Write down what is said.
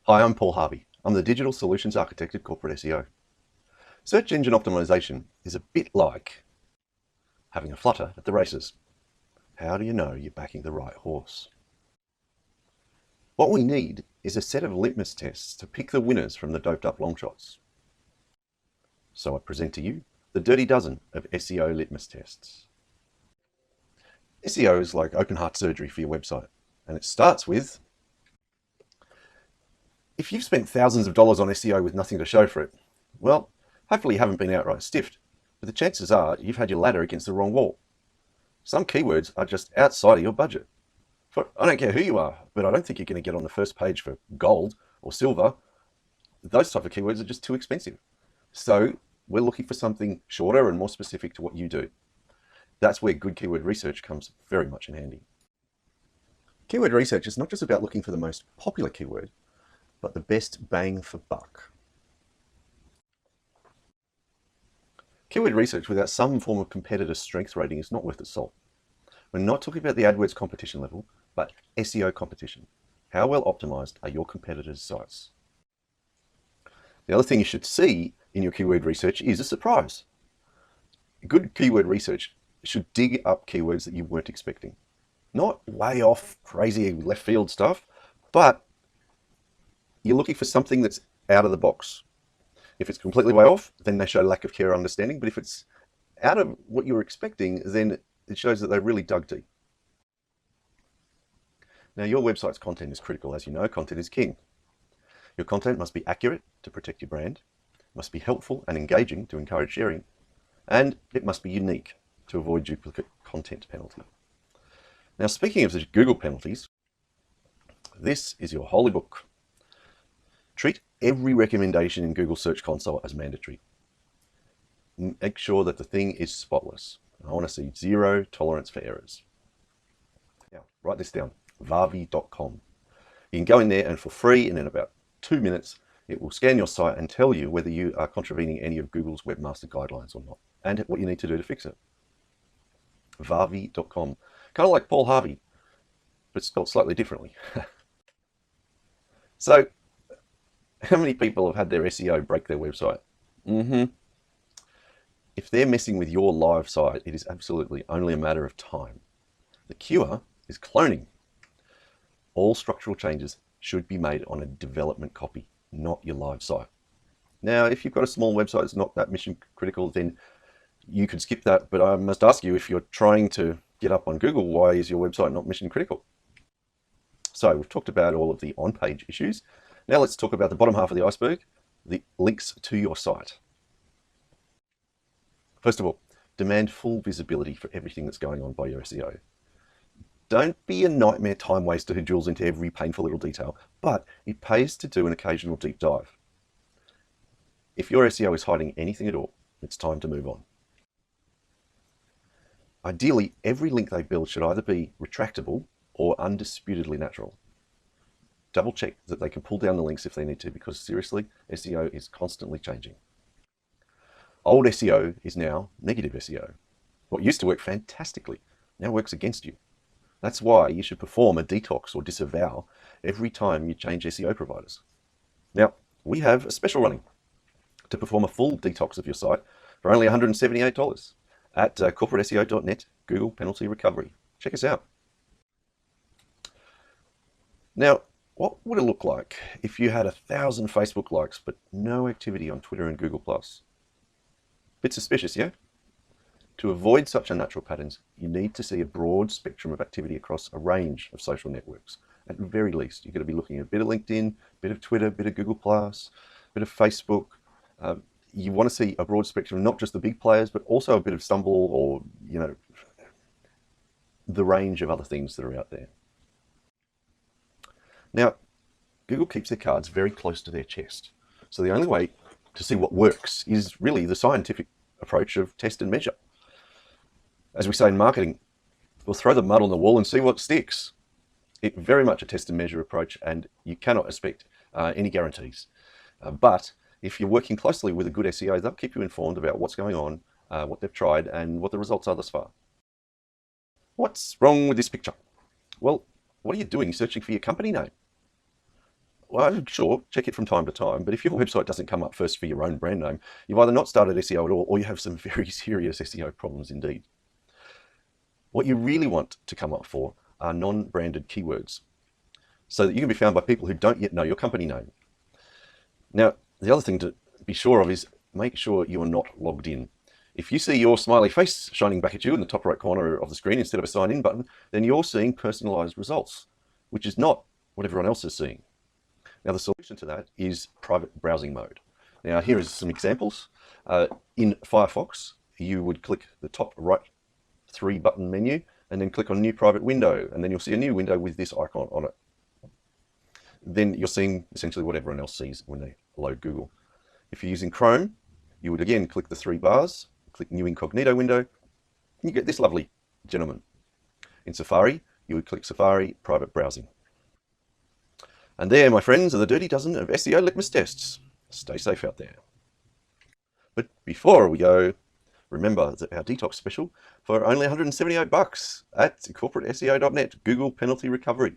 Hi, I'm Paul Harvey. I'm the Digital Solutions Architect at Corporate SEO. Search engine optimization is a bit like having a flutter at the races. How do you know you're backing the right horse? What we need is a set of litmus tests to pick the winners from the doped up long shots. So I present to you the dirty dozen of SEO litmus tests. SEO is like open heart surgery for your website, and it starts with, if you've spent thousands of dollars on SEO with nothing to show for it, well, hopefully you haven't been outright stiffed, but the chances are you've had your ladder against the wrong wall. Some keywords are just outside of your budget. I don't care who you are, but I don't think you're going to get on the first page for gold or silver. Those type of keywords are just too expensive. So we're looking for something shorter and more specific to what you do. That's where good keyword research comes very much in handy. Keyword research is not just about looking for the most popular keyword, but the best bang for buck. Keyword research without some form of competitor strength rating is not worth its salt. We're not talking about the AdWords competition level, but SEO competition. How well optimized are your competitors' sites? The other thing you should see in your keyword research is a surprise. Good keyword research should dig up keywords that you weren't expecting. Not way off, crazy left field stuff, but you're looking for something that's out of the box. If it's completely way off, then they show lack of care or understanding. But if it's out of what you were expecting, then it shows that they really dug deep. Now, your website's content is critical. As you know, content is king. Your content must be accurate to protect your brand, must be helpful and engaging to encourage sharing, and it must be unique to avoid duplicate content penalty. Now, speaking of the Google penalties, this is your holy book. Treat every recommendation in Google Search Console as mandatory. Make sure that the thing is spotless. I want to see zero tolerance for errors. Now, write this down, varvy.com. You can go in there and for free, and in about 2 minutes, it will scan your site and tell you whether you are contravening any of Google's webmaster guidelines or not, and what you need to do to fix it. varvy.com. Kind of like Paul Harvey, but spelled slightly differently. So, how many people have had their SEO break their website? If they're messing with your live site, it is absolutely only a matter of time. The cure is cloning. All structural changes should be made on a development copy, not your live site. Now, if you've got a small website that's not that mission critical, then you could skip that. But I must ask you, if you're trying to get up on Google, why is your website not mission critical? So we've talked about all of the on-page issues. Now let's talk about the bottom half of the iceberg, the links to your site. First of all, demand full visibility for everything that's going on by your SEO. Don't be a nightmare time waster who drills into every painful little detail, but it pays to do an occasional deep dive. If your SEO is hiding anything at all, it's time to move on. Ideally, every link they build should either be retractable or undisputedly natural. Double check that they can pull down the links if they need to, because seriously, SEO is constantly changing. Old SEO is now negative SEO. What used to work fantastically now works against you. That's why you should perform a detox or disavow every time you change SEO providers. Now, we have a special running to perform a full detox of your site for only $178 at corporateseo.net, Google Penalty Recovery. Check us out. Now, what would it look like if you had 1,000 Facebook likes but no activity on Twitter and Google+? Bit suspicious, yeah? To avoid such unnatural patterns, you need to see a broad spectrum of activity across a range of social networks. At the very least, you're going to be looking at a bit of LinkedIn, a bit of Twitter, a bit of Google+, a bit of Facebook. You want to see a broad spectrum, not just the big players, but also a bit of Stumble or, the range of other things that are out there. Now, Google keeps their cards very close to their chest. So the only way to see what works is really the scientific approach of test and measure. As we say in marketing, we'll throw the mud on the wall and see what sticks. It's very much a test and measure approach, and you cannot expect any guarantees. But if you're working closely with a good SEO, they'll keep you informed about what's going on, what they've tried, and what the results are thus far. What's wrong with this picture? Well, what are you doing searching for your company name? well, sure, check it from time to time, but if your website doesn't come up first for your own brand name, you've either not started SEO at all, or you have some very serious SEO problems indeed. What you really want to come up for are non-branded keywords, so that you can be found by people who don't yet know your company name. Now, the other thing to be sure of is make sure you are not logged in. If you see your smiley face shining back at you in the top right corner of the screen instead of a sign in button, then you're seeing personalized results, which is not what everyone else is seeing. Now, the solution to that is private browsing mode. Now, here is some examples. In Firefox, you would click the top right 3-button menu and then click on New Private Window, and then you'll see a new window with this icon on it. Then you're seeing essentially what everyone else sees when they load Google. If you're using Chrome, you would again click the 3 bars, click New Incognito Window, and you get this lovely gentleman. In Safari, you would click Safari Private Browsing. And there, my friends, are the dirty dozen of SEO litmus tests. Stay safe out there. But before we go, remember that our detox special for only $178 at corporateseo.net, Google penalty recovery.